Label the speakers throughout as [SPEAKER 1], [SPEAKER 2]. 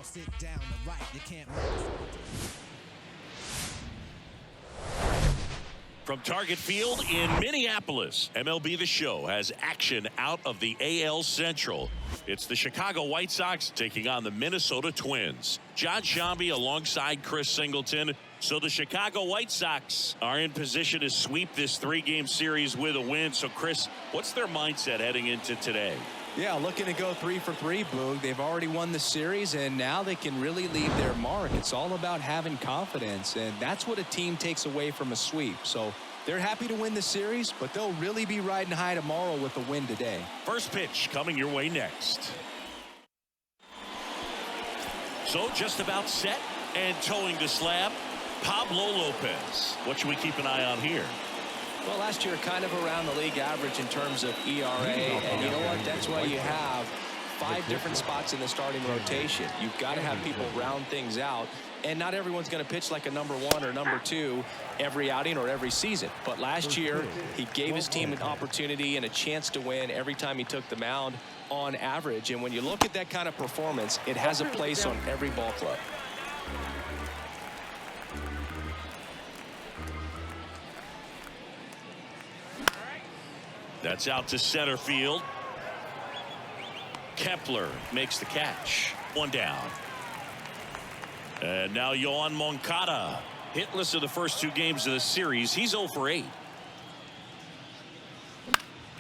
[SPEAKER 1] sit down to write. You can't.
[SPEAKER 2] From Target Field in Minneapolis, MLB The Show has action out of the AL Central. It's the Chicago White Sox taking on the Minnesota Twins. John Shambi alongside Chris Singleton. So the Chicago White Sox are in position to sweep this three-game series with a win. So, Chris, what's their mindset heading into today?
[SPEAKER 3] Yeah, looking to go 3 for 3, Boog. They've already won the series, and now they can really leave their mark. It's all about having confidence, and that's what a team takes away from a sweep. So they're happy to win the series, but they'll really be riding high tomorrow with a win today.
[SPEAKER 2] First pitch coming your way next. So just about set and towing the slab, Pablo Lopez. What should we keep an eye on here?
[SPEAKER 3] Well, last year kind of around the league average in terms of ERA, and you know what? That's why you have 5 different spots in the starting rotation. You've got to have people round things out, and not everyone's going to pitch like a number 1 or number 2 every outing or every season. But last year, he gave his team an opportunity and a chance to win every time he took the mound on average. And when you look at that kind of performance, it has a place on every ball club.
[SPEAKER 2] That's out to center field. Kepler makes the catch. 1 down. And now Yoan Moncada. Hitless in the first 2 games of the series. He's 0 for 8.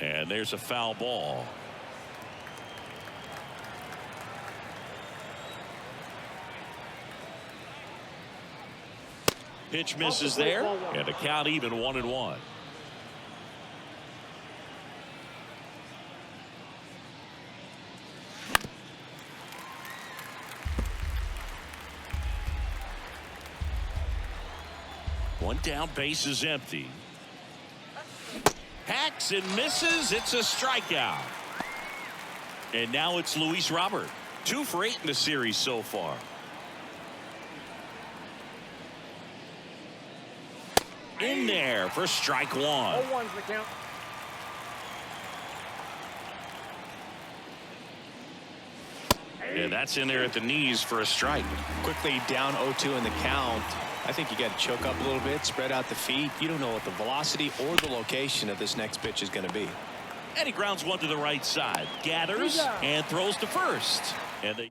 [SPEAKER 2] And there's a foul ball. Pitch misses there. And the count even 1-1. One down, base is empty. Hacks and misses. It's a strikeout. And now it's Luis Robert. 2 for 8 in the series so far. In there for strike 1.
[SPEAKER 4] 0-1's the count.
[SPEAKER 2] And that's in there at the knees for a strike.
[SPEAKER 3] Quickly down 0-2 in the count. I think you got to choke up a little bit, spread out the feet. You don't know what the velocity or the location of this next pitch is going to be.
[SPEAKER 2] And he grounds one to the right side. Gathers and throws to first. And they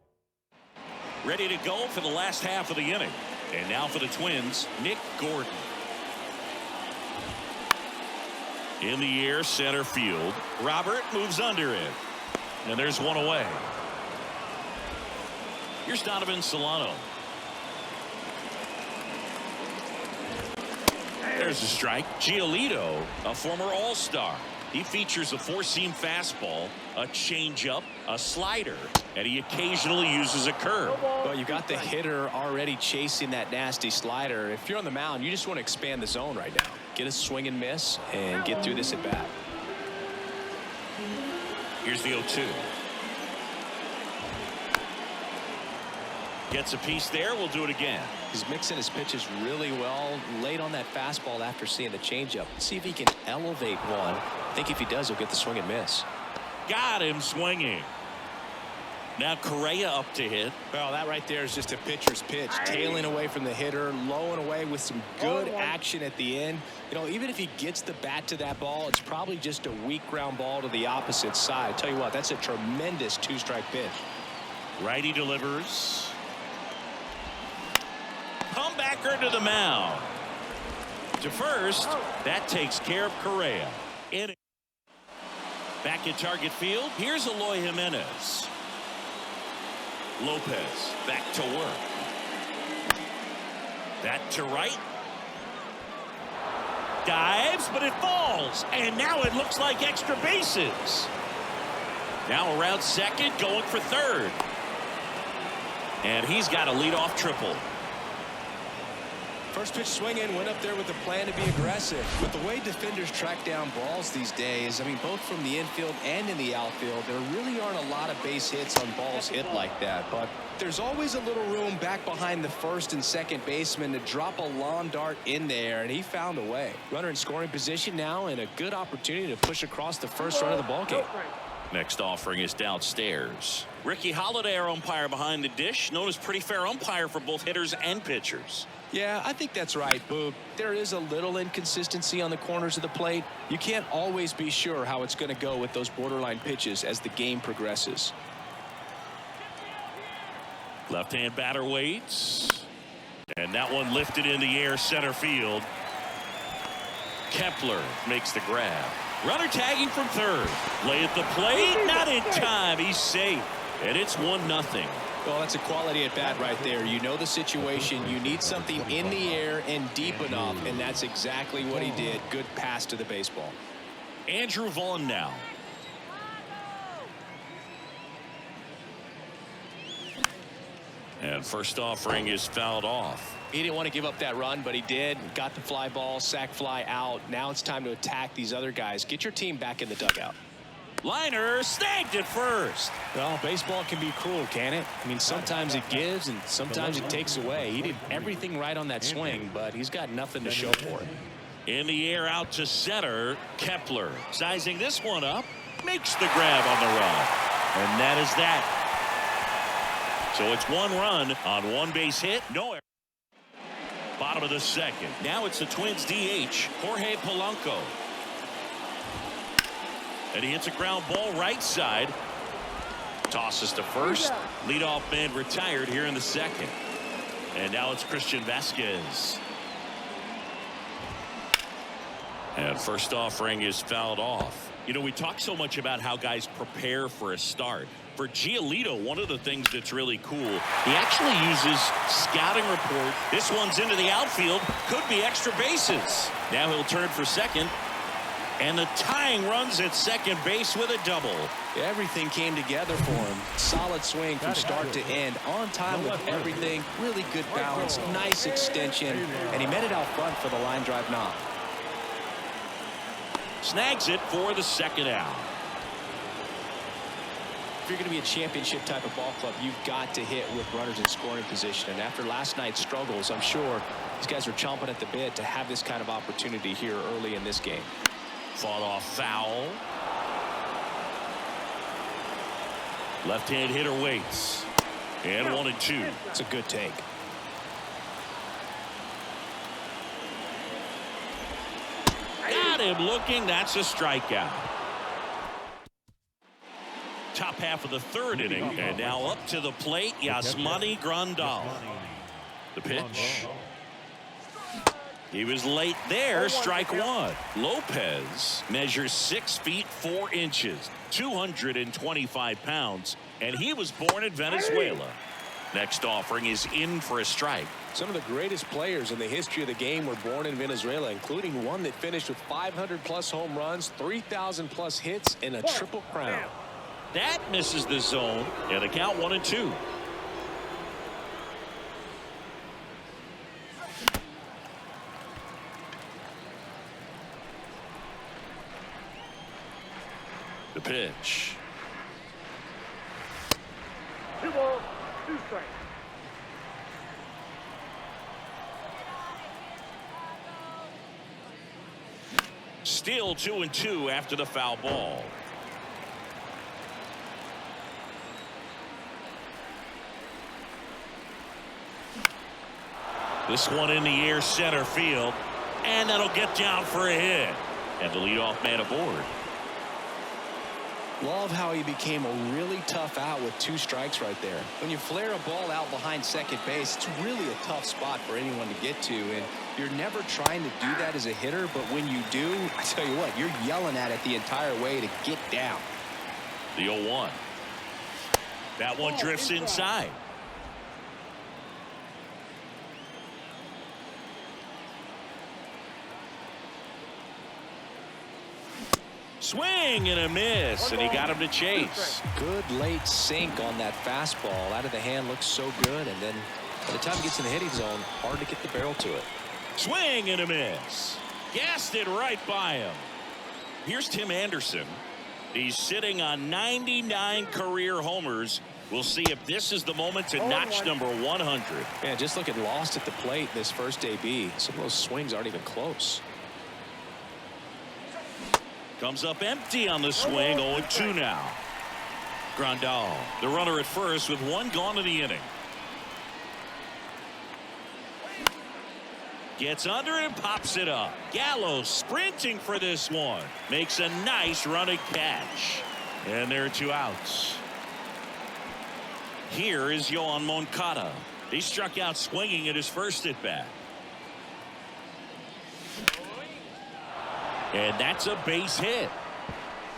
[SPEAKER 2] ready to go for the last half of the inning. And now for the Twins, Nick Gordon. In the air, center field. Robert moves under it. And there's one away. Here's Donovan Solano. There's a strike. Giolito, a former All-Star. He features a 4-seam fastball, a changeup, a slider, and he occasionally uses a curve.
[SPEAKER 3] Well, you got the hitter already chasing that nasty slider. If you're on the mound, you just want to expand the zone right now. Get a swing and miss and get through this at bat.
[SPEAKER 2] Here's the 0-2. Gets a piece there. We'll do it again.
[SPEAKER 3] He's mixing his pitches really well. Late on that fastball after seeing the changeup. See if he can elevate one. I think if he does, he'll get the swing and miss.
[SPEAKER 2] Got him swinging. Now Correa up to hit.
[SPEAKER 3] Well, that right there is just a pitcher's pitch. Tailing away from the hitter, low and away with some good action at the end. You know, even if he gets the bat to that ball, it's probably just a weak ground ball to the opposite side. Tell you what, that's a tremendous 2-strike pitch.
[SPEAKER 2] Righty delivers. Comebacker to the mound. To first. That takes care of Correa. Back at Target Field. Here's Eloy Jimenez. Lopez back to work. That to right. Dives, but it falls. And now it looks like extra bases. Now around second, going for third. And he's got a leadoff triple.
[SPEAKER 3] First pitch swinging, went up there with the plan to be aggressive. With the way defenders track down balls these days, I mean, both from the infield and in the outfield, there really aren't a lot of base hits on balls hit like that. But there's always a little room back behind the first and second baseman to drop a lawn dart in there, and he found a way. Runner in scoring position now, and a good opportunity to push across the first run of the ballgame.
[SPEAKER 2] Next offering is downstairs. Ricky Holiday, our umpire behind the dish, known as pretty fair umpire for both hitters and pitchers.
[SPEAKER 3] Yeah, I think that's right, Boog. There is a little inconsistency on the corners of the plate. You can't always be sure how it's going to go with those borderline pitches as the game progresses.
[SPEAKER 2] Left-hand batter waits. And that one lifted in the air center field. Kepler makes the grab. Runner tagging from third. Lay at the plate. Not in time. He's safe. And it's 1-0.
[SPEAKER 3] Well, that's a quality at bat right there. You know the situation. You need something in the air and deep enough, and that's exactly what he did. Good pass to the baseball.
[SPEAKER 2] Andrew Vaughn now. And first offering is fouled off.
[SPEAKER 3] He didn't want to give up that run, but he did. Got the fly ball, sac fly out. Now it's time to attack these other guys. Get your team back in the dugout.
[SPEAKER 2] Liner snagged it first.
[SPEAKER 3] Well, baseball can be cruel, can it? I mean, sometimes it gives and sometimes it takes away. He did everything right on that swing, but he's got nothing to show for it.
[SPEAKER 2] In the air out to center. Kepler sizing this one up. Makes the grab on the run. And that is that. So it's 1 run on 1 base hit. No error. Bottom of the second. Now it's the Twins DH, Jorge Polanco. And he hits a ground ball right side. Tosses to first. Leadoff man retired here in the second. And now it's Christian Vazquez. And first offering is fouled off. You know, we talk so much about how guys prepare for a start. For Giolito, one of the things that's really cool, he actually uses scouting report. This one's into the outfield. Could be extra bases. Now he'll turn for second. And the tying runs at second base with a double.
[SPEAKER 3] Everything came together for him. Solid swing from start to end. On time with everything. Really good balance. Nice extension. And he met it out front for the line drive knock.
[SPEAKER 2] Snags it for the second out.
[SPEAKER 3] If you're going to be a championship type of ball club, you've got to hit with runners in scoring position. And after last night's struggles, I'm sure these guys are chomping at the bit to have this kind of opportunity here early in this game.
[SPEAKER 2] Fought off foul. Left-hand hitter waits. And 1-2.
[SPEAKER 3] It's a good take.
[SPEAKER 2] Got him looking. That's a strikeout. Top half of the third inning. And now up to the plate, Yasmani Grandal. The pitch. He was late there. Strike one. Lopez measures 6 feet 4 inches, 225 pounds, and he was born in Venezuela. Next offering is in for a strike.
[SPEAKER 3] Some of the greatest players in the history of the game were born in Venezuela, including one that finished with 500+ home runs, 3,000+ hits, and a triple crown.
[SPEAKER 2] That misses the zone, and the count 1-2. The pitch.
[SPEAKER 4] 2 balls, 2 strikes.
[SPEAKER 2] Still 2-2 after the foul ball. This one in the air center field, and that'll get down for a hit. And the leadoff man aboard.
[SPEAKER 3] Love how he became a really tough out with 2 strikes right there. When you flare a ball out behind second base, it's really a tough spot for anyone to get to, and you're never trying to do that as a hitter, but when you do, I tell you what, you're yelling at it the entire way to get down.
[SPEAKER 2] The 0-1. That one drifts inside. Swing and a miss, and he got him to chase.
[SPEAKER 3] Good late sink on that fastball. Out of the hand, looks so good, and then by the time it gets in the hitting zone, hard to get the barrel to it.
[SPEAKER 2] Swing and a miss. Gassed it right by him. Here's Tim Anderson. He's sitting on 99 career homers. We'll see if this is the moment to notch number 100.
[SPEAKER 3] Yeah, just looking lost at the plate in this first AB. Some of those swings aren't even close.
[SPEAKER 2] Comes up empty on the swing. 0-2 now. Grandal, the runner at first with one gone in the inning. Gets under it and pops it up. Gallo sprinting for this one. Makes a nice running catch. And there are 2 outs. Here is Yohan Moncada. He struck out swinging at his first at bat. And that's a base hit.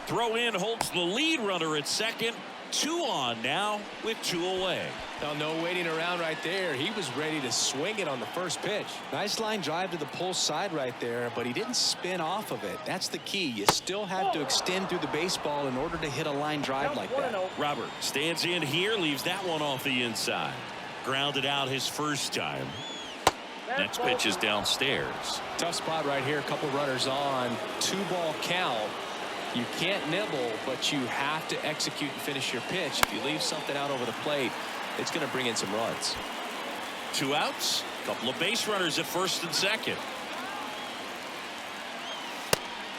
[SPEAKER 2] Throw in holds the lead runner at second. 2 on now with 2 away.
[SPEAKER 3] Now, no waiting around right there. He was ready to swing it on the first pitch. Nice line drive to the pull side right there, but he didn't spin off of it. That's the key. You still have to extend through the baseball in order to hit a line drive like that.
[SPEAKER 2] Robert stands in here, leaves that one off the inside. Grounded out his first time. Next pitch is downstairs.
[SPEAKER 3] Tough spot right here. A couple runners on. 2-ball count. You can't nibble, but you have to execute and finish your pitch. If you leave something out over the plate, it's going to bring in some runs.
[SPEAKER 2] 2 outs. Couple of base runners at first and second.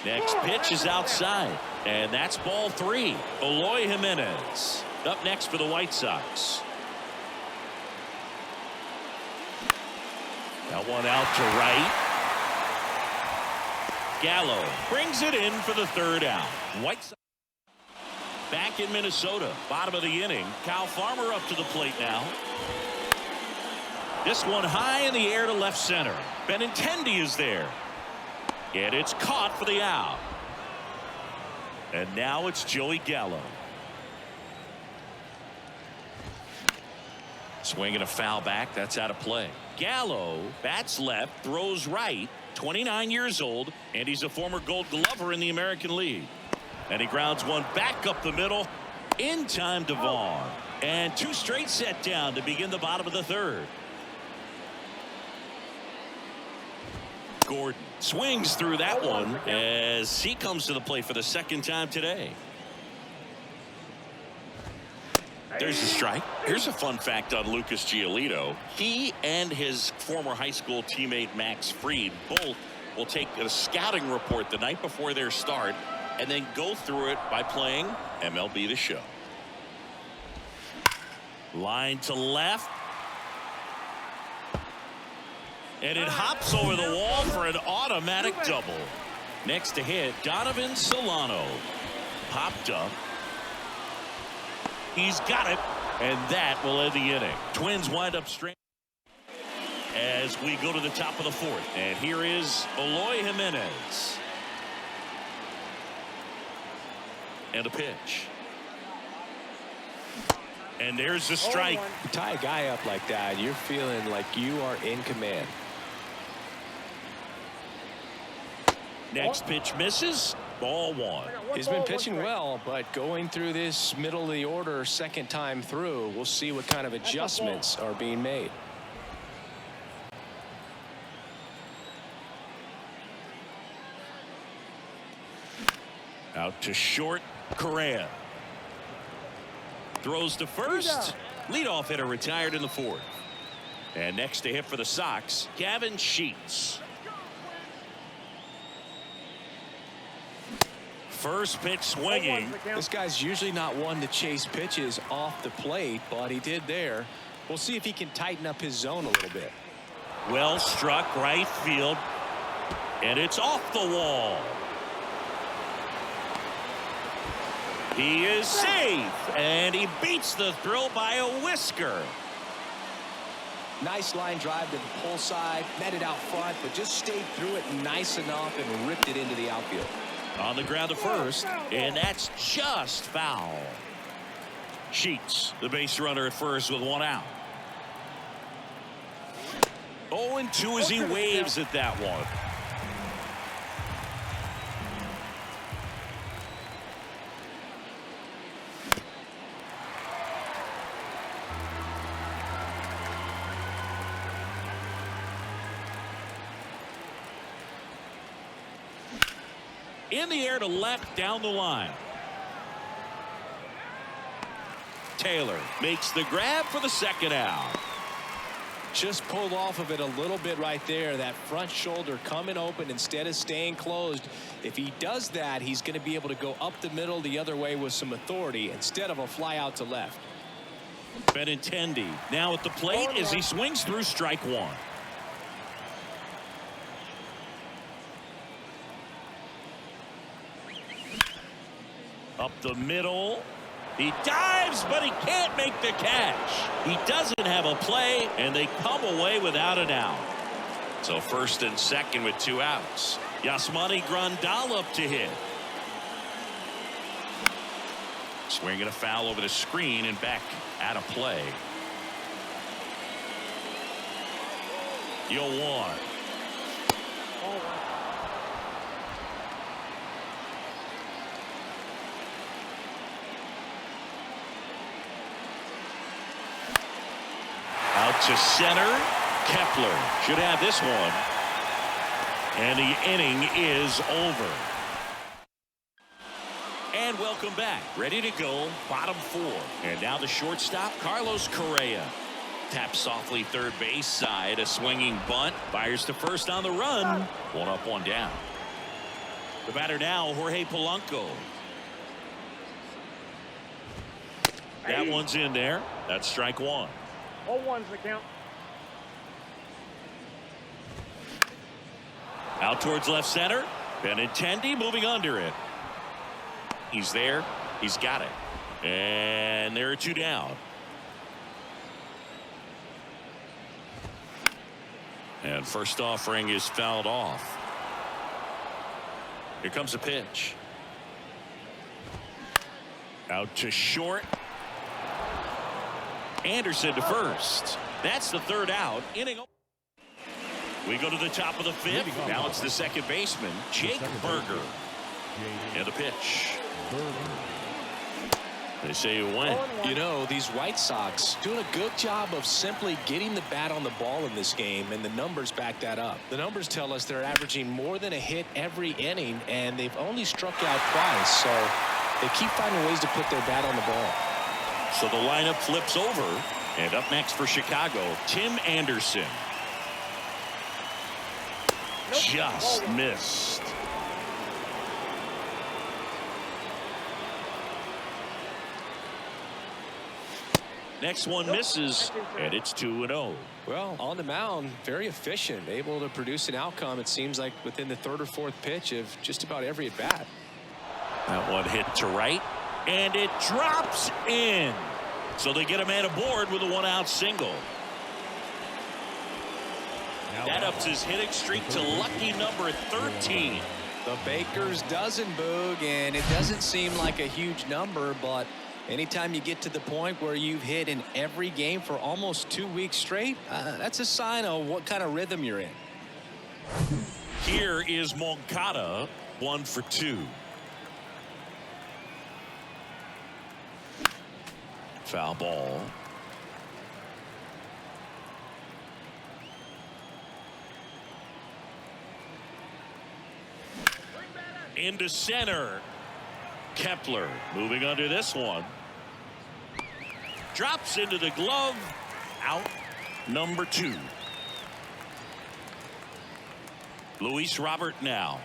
[SPEAKER 2] Next pitch is outside, and that's ball 3. Eloy Jimenez up next for the White Sox. That one out to right. Gallo brings it in for the 3rd out. White Sox back in Minnesota. Bottom of the inning. Kyle Farmer up to the plate now. This one high in the air to left center. Benintendi is there. And it's caught for the out. And now it's Joey Gallo. Swinging a foul back. That's out of play. Gallo bats left, throws right. 29 years old, and he's a former Gold Glover in the American League. And he grounds one back up the middle in time to Vaughn. And 2 straight set down to begin the bottom of the 3rd. Gordon swings through that one as he comes to the plate for the 2nd time today. There's the strike. Here's a fun fact on Lucas Giolito. He and his former high school teammate Max Fried both will take a scouting report the night before their start and then go through it by playing MLB The Show. Line to left. And it hops over the wall for an automatic double. Next to hit, Donovan Solano. Popped up. He's got it, and that will end the inning. Twins wind up straight as we go to the top of the 4th. And here is Eloy Jimenez. And a pitch. And there's the strike.
[SPEAKER 3] You tie a guy up like that, you're feeling like you are in command.
[SPEAKER 2] Next pitch misses. Ball 1.
[SPEAKER 3] He's been pitching well, but going through this middle of the order 2nd time through, we'll see what kind of adjustments are being made.
[SPEAKER 2] Out to short, Correa. Throws to first. Leadoff hitter retired in the 4th. And next to hit for the Sox, Gavin Sheets. First pitch swinging.
[SPEAKER 3] This guy's usually not one to chase pitches off the plate, but he did there. We'll see if he can tighten up his zone a little bit.
[SPEAKER 2] Well struck right field. And it's off the wall. He is safe. And he beats the throw by a whisker.
[SPEAKER 3] Nice line drive to the pull side. Met it out front, but just stayed through it nice enough and ripped it into the outfield.
[SPEAKER 2] On the ground to first, and that's just foul. Sheets, the base runner at first with 1 out. 0-2 as he waves at that one. In the air to left down the line. Taylor makes the grab for the 2nd out.
[SPEAKER 3] Just pulled off of it a little bit right there. That front shoulder coming open instead of staying closed. If he does that, he's going to be able to go up the middle the other way with some authority instead of a fly out to left.
[SPEAKER 2] Benintendi now at the plate as he swings through strike one. Up the middle. He dives, but he can't make the catch. He doesn't have a play, and they come away without an out. So first and second with 2 outs. Yasmani Grandal up to hit. Swinging a foul over the screen and back out of play. 0-1. Out to center. Kepler should have this one. And the inning is over. And welcome back. Ready to go. Bottom 4. And now the shortstop, Carlos Correa. Taps softly third base side. A swinging bunt. Fires to first on the run. 1 up, 1 down. The batter now, Jorge Polanco. That one's in there. That's strike 1.
[SPEAKER 4] 0-1's the count.
[SPEAKER 2] Out towards left center. Benintendi moving under it. He's there. He's got it. And there are 2 down. And first offering is fouled off. Here comes a pitch. Out to short. Anderson to first. That's the 3rd out. Inning. We go to the top of the 5th. Now it's the second baseman, Jake Berger. And the pitch. They say you win.
[SPEAKER 3] You know, these White Sox doing a good job of simply getting the bat on the ball in this game, and the numbers back that up. The numbers tell us they're averaging more than a hit every inning, and they've only struck out twice, so they keep finding ways to put their bat on the ball.
[SPEAKER 2] So the lineup flips over, and up next for Chicago, Tim Anderson. Just missed. Next one misses, and it's 2-0.
[SPEAKER 3] Well, on the mound, very efficient, able to produce an outcome, it seems like, within the 3rd or 4th pitch of just about every at bat.
[SPEAKER 2] That one hit to right, and it drops in. So they get a man aboard with a 1-out single. That ups his hitting streak to lucky number 13.
[SPEAKER 3] The Baker's dozen, Boog, and it doesn't seem like a huge number, but anytime you get to the point where you've hit in every game for almost 2 weeks straight, that's a sign of what kind of rhythm you're in.
[SPEAKER 2] Here is Moncada, 1 for 2. Foul ball. Into center. Kepler moving under this one. Drops into the glove. Out number 2. Luis Robert now.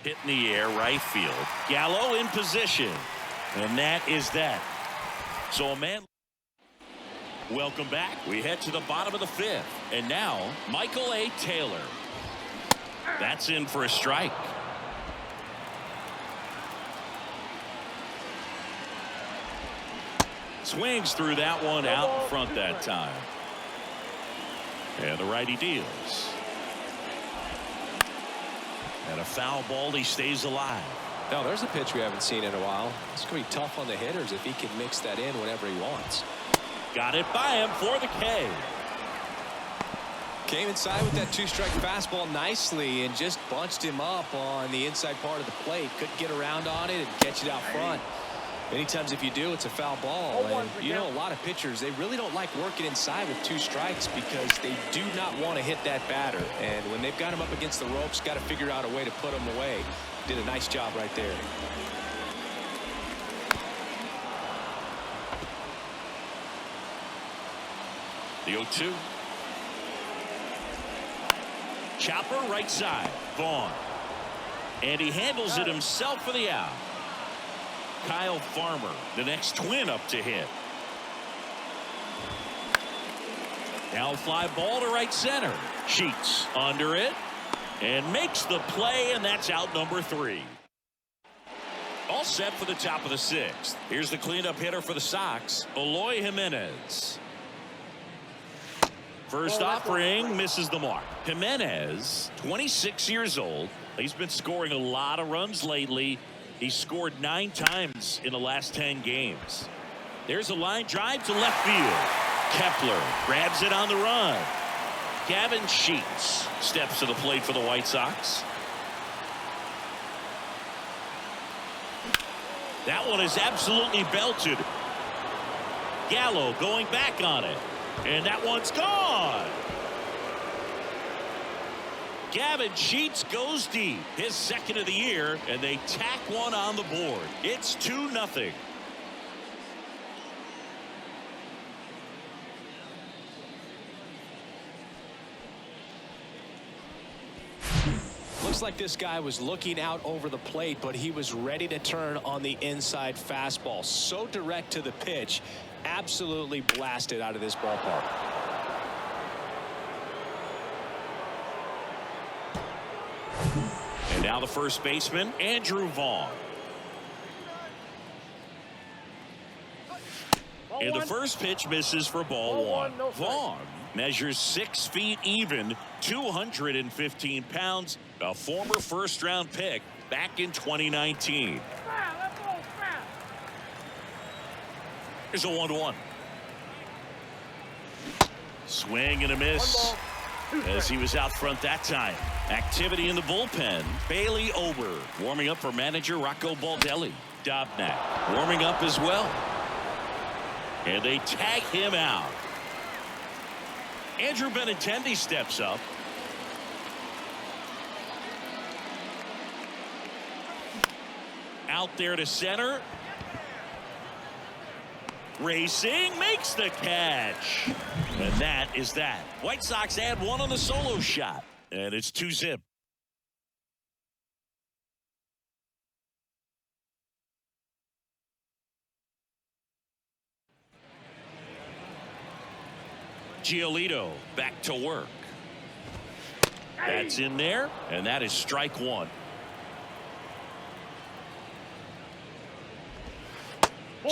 [SPEAKER 2] Hit in the air, right field. Gallo in position. And that is that. So a man. Welcome back. We head to the bottom of the 5th. And now, Michael A. Taylor. That's in for a strike. Swings through that one out in front that time. And the righty deals. And a foul ball. He stays alive.
[SPEAKER 3] Now, there's a pitch we haven't seen in a while. It's going to be tough on the hitters if he can mix that in whenever he wants.
[SPEAKER 2] Got it by him for the K.
[SPEAKER 3] Came inside with that 2-strike fastball nicely and just bunched him up on the inside part of the plate. Couldn't get around on it and catch it out front. Many times if you do, it's a foul ball. And you know, a lot of pitchers, they really don't like working inside with 2 strikes because they do not want to hit that batter. And when they've got him up against the ropes, got to figure out a way to put him away. Did a nice job right there.
[SPEAKER 2] The 0-2. Chopper right side. Vaughn. And he handles it himself for the out. Kyle Farmer, the next twin up to hit. Now fly ball to right center. Sheets under it and makes the play, and that's out number 3. All set for the top of the 6th. Here's the cleanup hitter for the Sox, Eloy Jimenez. First offering misses the mark. Jimenez, 26 years old. He's been scoring a lot of runs lately. He scored 9 times in the last 10 games. There's a line drive to left field. Kepler grabs it on the run. Gavin Sheets steps to the plate for the White Sox. That one is absolutely belted. Gallo going back on it. And that one's gone. Gavin Sheets goes deep, his 2nd of the year, and they tack one on the board. It's 2-0.
[SPEAKER 3] Looks like this guy was looking out over the plate, but he was ready to turn on the inside fastball. So direct to the pitch, absolutely blasted out of this ballpark.
[SPEAKER 2] And now the first baseman, Andrew Vaughn. And the first pitch misses for ball 1. Vaughn measures 6 feet even, 215 pounds, a former first-round pick back in 2019. Here's a 1-1. Swing and a miss as he was out front that time. Activity in the bullpen. Bailey Ober warming up for manager Rocco Baldelli. Dobnak warming up as well. And they tag him out. Andrew Benintendi steps up. Out there to center. Racing, makes the catch. And that is that. White Sox add 1 on the solo shot. And it's 2-zip. Giolito back to work. That's in there, and that is strike 1.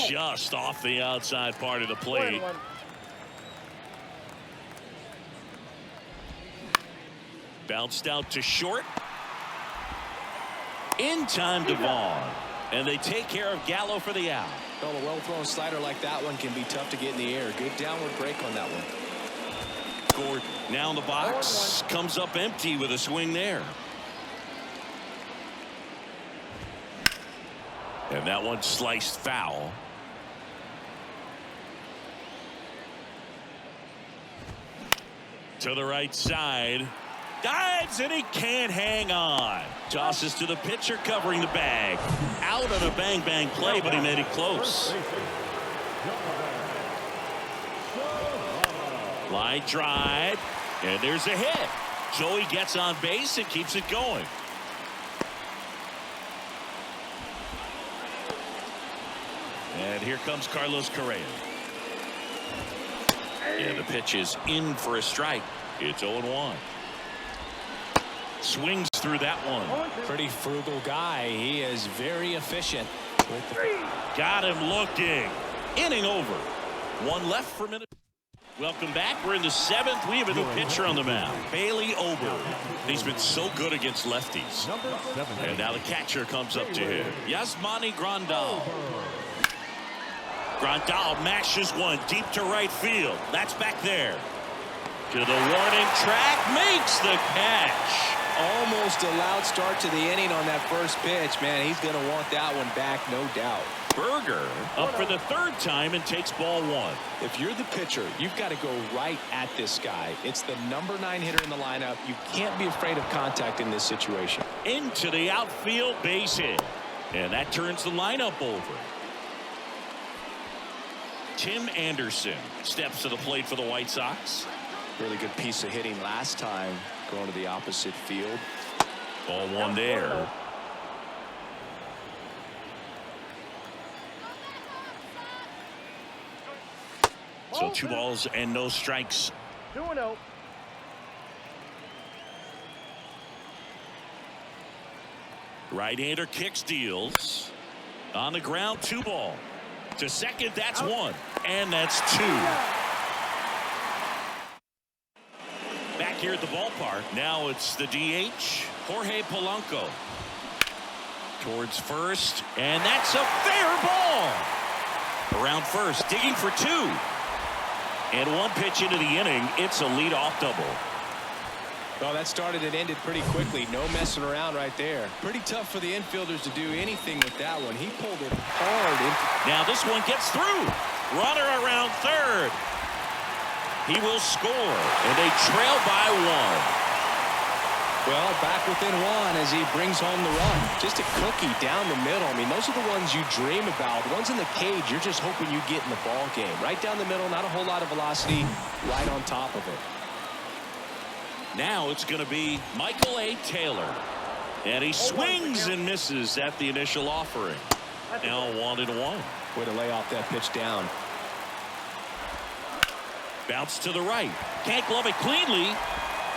[SPEAKER 2] Just off the outside part of the plate. Bounced out to short. In time to Vaughn. And they take care of Gallo for the out.
[SPEAKER 3] Well, a well-thrown slider like that one can be tough to get in the air. Good downward break on that one.
[SPEAKER 2] Gordon now in the box. Comes up empty with a swing there. And that one sliced foul. To the right side. Dives and he can't hang on. Tosses to the pitcher covering the bag. Out on a bang play, but he made it close. Line drive. And there's a hit. So he gets on base and keeps it going. And here comes Carlos Correa. And the pitch is in for a strike. It's 0-1. Swings through that one.
[SPEAKER 3] Pretty frugal guy. He is very efficient.
[SPEAKER 2] Got him looking. Inning over. 1 left for a minute. Welcome back. We're in the 7th. We have a new pitcher on the mound. Bailey Ober. He's been so good against lefties. And now the catcher comes up to him. Yasmani Grandal. Grandal mashes one deep to right field. That's back there. To the warning track. Makes the catch.
[SPEAKER 3] Almost a loud start to the inning on that first pitch. Man, he's going to want that one back, no doubt.
[SPEAKER 2] Berger up for the 3rd time and takes ball 1.
[SPEAKER 3] If you're the pitcher, you've got to go right at this guy. It's the number 9 hitter in the lineup. You can't be afraid of contact in this situation.
[SPEAKER 2] Into the outfield, base hit. And that turns the lineup over. Tim Anderson steps to the plate for the White Sox.
[SPEAKER 3] Really good piece of hitting last time, going to the opposite field.
[SPEAKER 2] Ball one there. So 2 balls and no strikes.
[SPEAKER 4] 2-0.
[SPEAKER 2] Right-hander kicks, deals. On the ground, 2 ball. To second, that's 1. And that's 2. Back here at the ballpark. Now it's the DH, Jorge Polanco. Towards first, and that's a fair ball. Around first, digging for 2. And 1 pitch into the inning, it's a leadoff double.
[SPEAKER 3] Well, that started and ended pretty quickly. No messing around right there. Pretty tough for the infielders to do anything with that one. He pulled it hard.
[SPEAKER 2] Now this one gets through. Runner around third. He will score, and they trail by 1.
[SPEAKER 3] Well, back within 1 as he brings home the run. Just a cookie down the middle. I mean, those are the ones you dream about. The ones in the cage, you're just hoping you get in the ball game. Right down the middle, not a whole lot of velocity, right on top of it.
[SPEAKER 2] Now it's going to be Michael A. Taylor. And he swings and misses at the initial offering. Now 1-1.
[SPEAKER 3] Way to lay off that pitch down.
[SPEAKER 2] Bounce to the right. Can't glove it cleanly.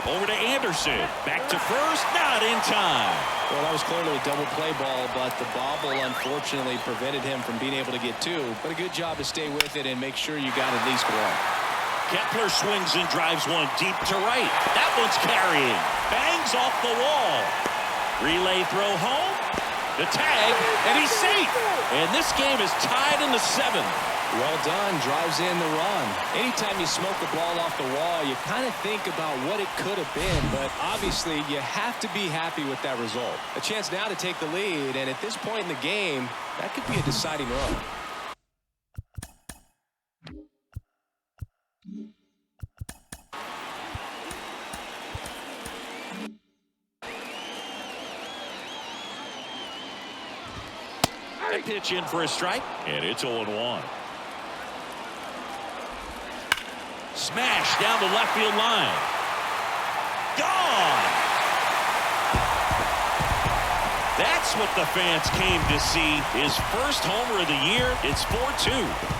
[SPEAKER 2] Over to Anderson. Back to first. Not in time.
[SPEAKER 3] Well, that was clearly a double play ball, but the bobble unfortunately prevented him from being able to get 2. But a good job to stay with it and make sure you got at least 1.
[SPEAKER 2] Kepler swings and drives 1 deep to right. That one's carrying. Bangs off the wall. Relay throw home. The tag, and he's safe. And this game is tied in the 7th.
[SPEAKER 3] Well done. Drives in the run. Anytime you smoke the ball off the wall, you kind of think about what it could have been, but obviously you have to be happy with that result. A chance now to take the lead, and at this point in the game, that could be a deciding run.
[SPEAKER 2] A pitch in for a strike, and it's 0-1. Smash down the left field line. Gone. That's what the fans came to see. His first homer of the year. It's 4-2.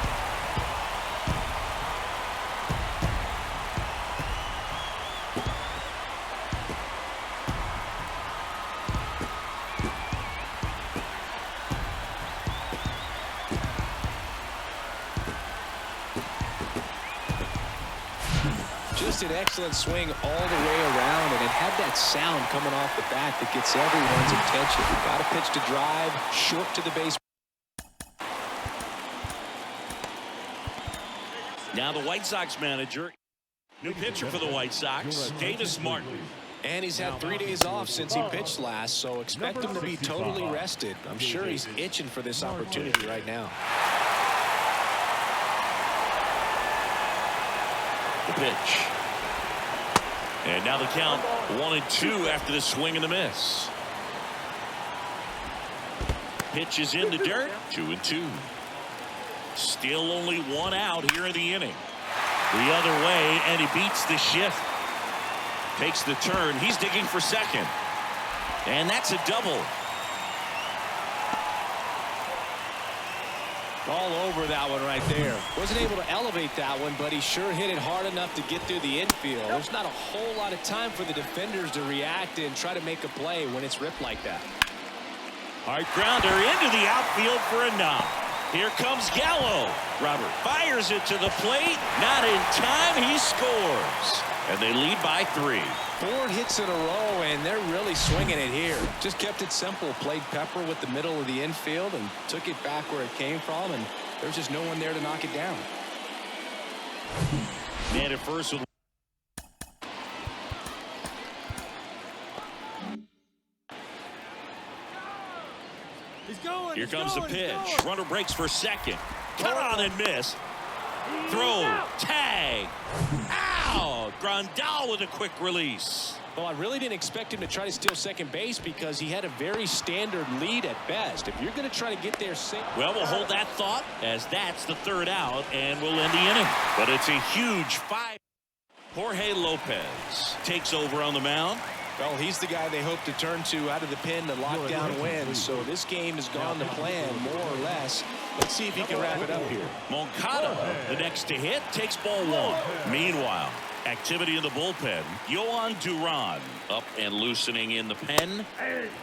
[SPEAKER 3] Just an excellent swing all the way around, and it had that sound coming off the bat that gets everyone's attention. Got a pitch to drive, short to the base.
[SPEAKER 2] Now the White Sox manager, new pitcher for the White Sox, Davis Martin.
[SPEAKER 3] And he's had 3 days off since he pitched last, so expect him to be totally rested. I'm sure he's itching for this opportunity right now.
[SPEAKER 2] The pitch. And now the count 1-2 after the swing and the miss. Pitch is in the dirt. 2-2. Still only 1 out here in the inning. The other way, and he beats the shift. Takes the turn. He's digging for second. And that's a double.
[SPEAKER 3] All over that one right there. Wasn't able to elevate that one, but he sure hit it hard enough to get through the infield. There's not a whole lot of time for the defenders to react and try to make a play when it's ripped like that.
[SPEAKER 2] Hard grounder into the outfield for a knock. Here comes Gallo. Robert fires it to the plate. Not in time. He scores. And they lead by 3.
[SPEAKER 3] 4 hits in a row, and they're really swinging it here. Just kept it simple. Played Pepper with the middle of the infield and took it back where it came from, and there's just no one there to knock it down.
[SPEAKER 2] Man at first with Here comes the pitch. Runner breaks for second. Cut on and miss. Throw. Tag. Ow! Grandal with a quick release.
[SPEAKER 3] Well, I really didn't expect him to try to steal second base because he had a very standard lead at best. If you're going to try to get there,
[SPEAKER 2] well, we'll hold that thought as that's the third out, and we'll end the inning. But it's a huge 5. Jorge Lopez takes over on the mound.
[SPEAKER 3] Well, he's the guy they hope to turn to out of the pen to lock down wins. So this game has gone to plan more or less. Let's see if he can wrap it up here.
[SPEAKER 2] Moncada, the next to hit, takes ball 1. Meanwhile, activity in the bullpen. Yohan Duran up and loosening in the pen.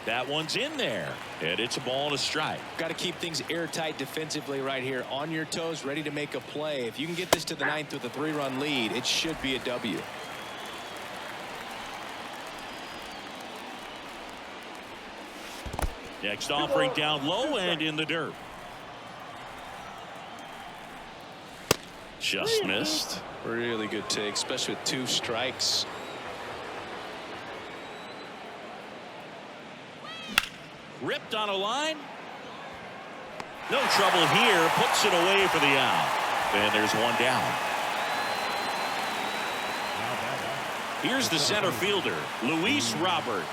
[SPEAKER 2] That one's in there, and it's a ball and a strike.
[SPEAKER 3] Got to keep things airtight defensively right here. On your toes, ready to make a play. If you can get this to the 9th with a 3-run lead, it should be a W.
[SPEAKER 2] Next offering down low and in the dirt. Just missed.
[SPEAKER 3] Really good take, especially with 2 strikes.
[SPEAKER 2] Ripped on a line. No trouble here. Puts it away for the out. And there's one down. Here's the center fielder, Luis Robert.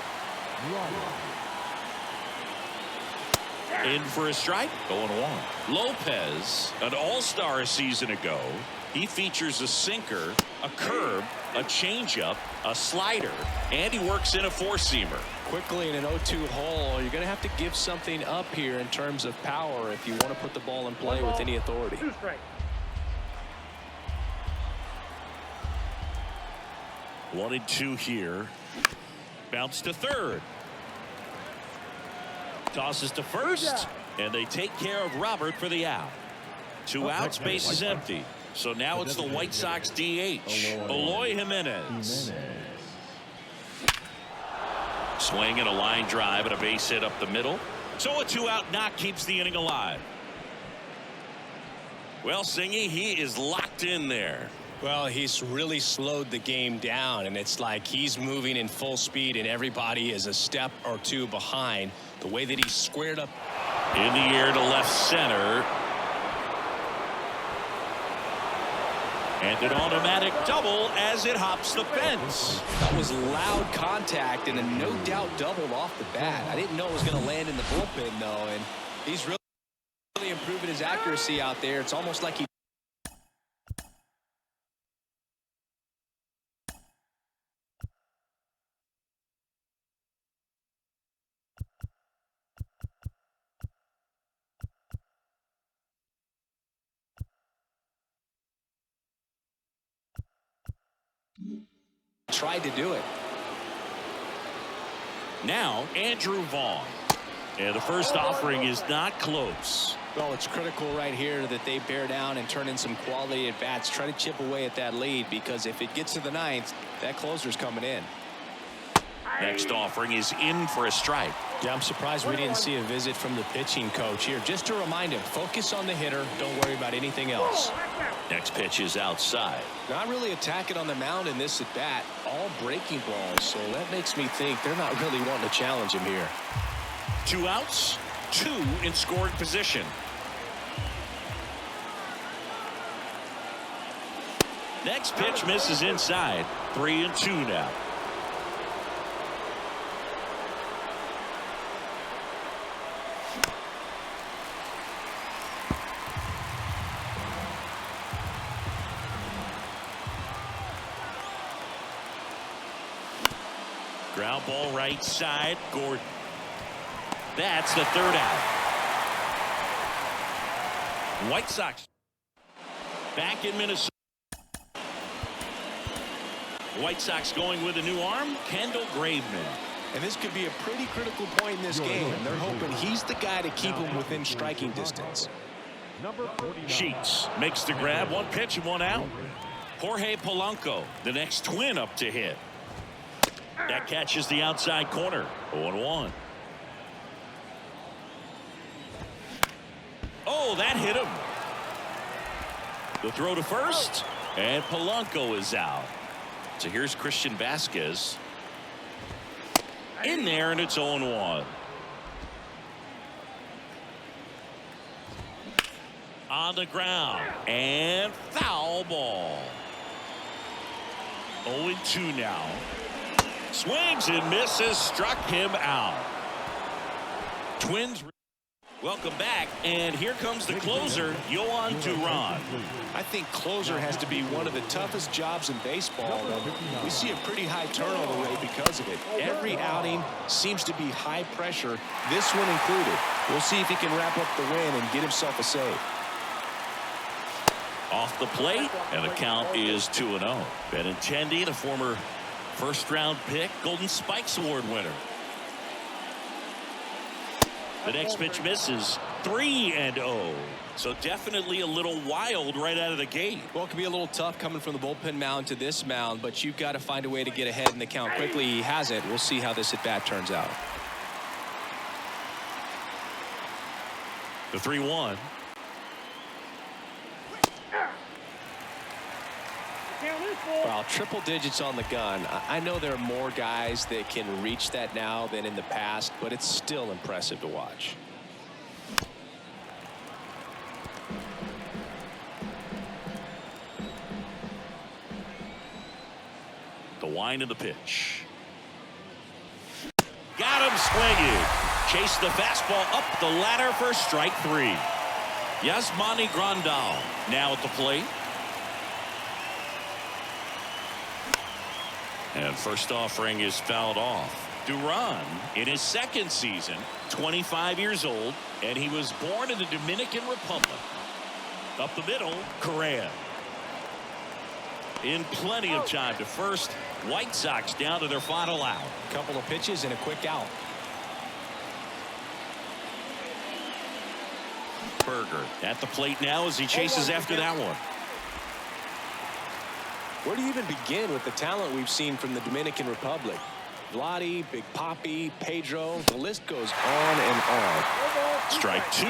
[SPEAKER 2] In for a strike. 0-1. Lopez, an all-star a season ago. He features a sinker, a curve, a changeup, a slider, and he works in a 4-seamer.
[SPEAKER 3] Quickly in an 0-2 hole, you're going to have to give something up here in terms of power if you want to put the ball in play with any authority.
[SPEAKER 4] 2 strikes.
[SPEAKER 2] 1-2 here. Bounce to third. Tosses to first, and they take care of Robert for the out. 2 outs, base is empty. So now it's the White Sox DH, Eloy Jimenez. Swing and a line drive and a base hit up the middle. So a 2-out knock keeps the inning alive. Well, Singy, he is locked in there.
[SPEAKER 3] Well, he's really slowed the game down, and it's like he's moving in full speed, and everybody is a step or 2 behind. The way that he's squared up
[SPEAKER 2] in the air to left center. And an automatic double as it hops the fence.
[SPEAKER 3] That was loud contact and a no doubt double off the bat. I didn't know it was going to land in the bullpen, though, and he's really improving his accuracy out there. It's almost like he tried to do it.
[SPEAKER 2] Now Andrew Vaughn, and the first offering is not close.
[SPEAKER 3] Well, it's critical right here that they bear down and turn in some quality at bats. Try to chip away at that lead, because if it gets to the 9th, that closer's coming in.
[SPEAKER 2] Next offering is in for a strike.
[SPEAKER 3] Yeah, I'm surprised we didn't see a visit from the pitching coach here. Just to remind him, focus on the hitter. Don't worry about anything else.
[SPEAKER 2] Next pitch is outside.
[SPEAKER 3] Not really attacking on the mound in this at bat. All breaking balls. So that makes me think they're not really wanting to challenge him here.
[SPEAKER 2] 2 outs, 2 in scoring position. Next pitch misses inside. 3-2 now. Ground ball right side. Gordon. That's the 3rd out. White Sox back in Minnesota. White Sox going with a new arm, Kendall Graveman.
[SPEAKER 3] And this could be a pretty critical point in this game. And they're hoping he's the guy to keep him within striking distance.
[SPEAKER 2] Sheets makes the grab. 1 pitch and 1 out. Jorge Polanco, the next twin up to hit. That catches the outside corner. 0-1. Oh, that hit him. The throw to first, and Polanco is out. So here's Christian Vazquez in there, and it's 0-1. On the ground, and foul ball. 0-2 now. Swings and misses, struck him out. Twins. Welcome back, and here comes the closer, Yohan Duran.
[SPEAKER 3] I think closer has to be one of the toughest jobs in baseball. We see a pretty high turnover rate because of it. Every outing seems to be high pressure, this one included. We'll see if he can wrap up the win and get himself a save.
[SPEAKER 2] Off the plate, and the count is 2-0. Benintendi, the former first-round pick, Golden Spikes Award winner. The next pitch misses. 3-0. So definitely a little wild right out of the gate.
[SPEAKER 3] Well, it can be a little tough coming from the bullpen mound to this mound, but you've got to find a way to get ahead in the count quickly. He hasn't. We'll see how this at-bat turns out.
[SPEAKER 2] The 3-1.
[SPEAKER 3] Well, triple digits on the gun. I know there are more guys that can reach that now than in the past, but it's still impressive to watch.
[SPEAKER 2] The wind of the pitch. Got him swinging. Chased the fastball up the ladder for strike 3. Yasmani Grandal now at the plate. And first offering is fouled off. Duran in his second season, 25 years old, and he was born in the Dominican Republic. Up the middle, Correa. In plenty of time to first. White Sox down to their final out.
[SPEAKER 3] Couple of pitches and a quick out.
[SPEAKER 2] Berger at the plate now as he chases after that one.
[SPEAKER 3] Where do you even begin with the talent we've seen from the Dominican Republic? Vladdy, Big Papi, Pedro, the list goes on and on.
[SPEAKER 2] Strike 2.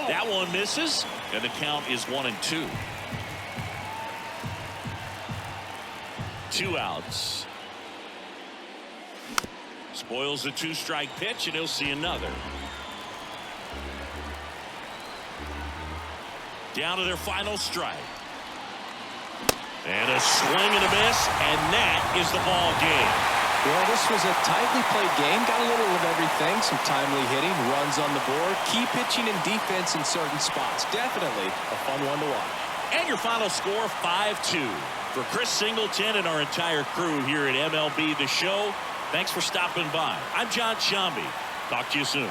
[SPEAKER 2] That one misses, and the count is 1-2. 2 outs. Spoils the 2-strike pitch, and he'll see another. Down to their final strike. And a swing and a miss, and that is the ball game.
[SPEAKER 3] Well, this was a tightly played game. Got a little of everything. Some timely hitting, runs on the board, key pitching and defense in certain spots. Definitely a fun one to watch.
[SPEAKER 2] And your final score, 5-2. For Chris Singleton and our entire crew here at MLB The Show, thanks for stopping by. I'm John Shambi. Talk to you soon.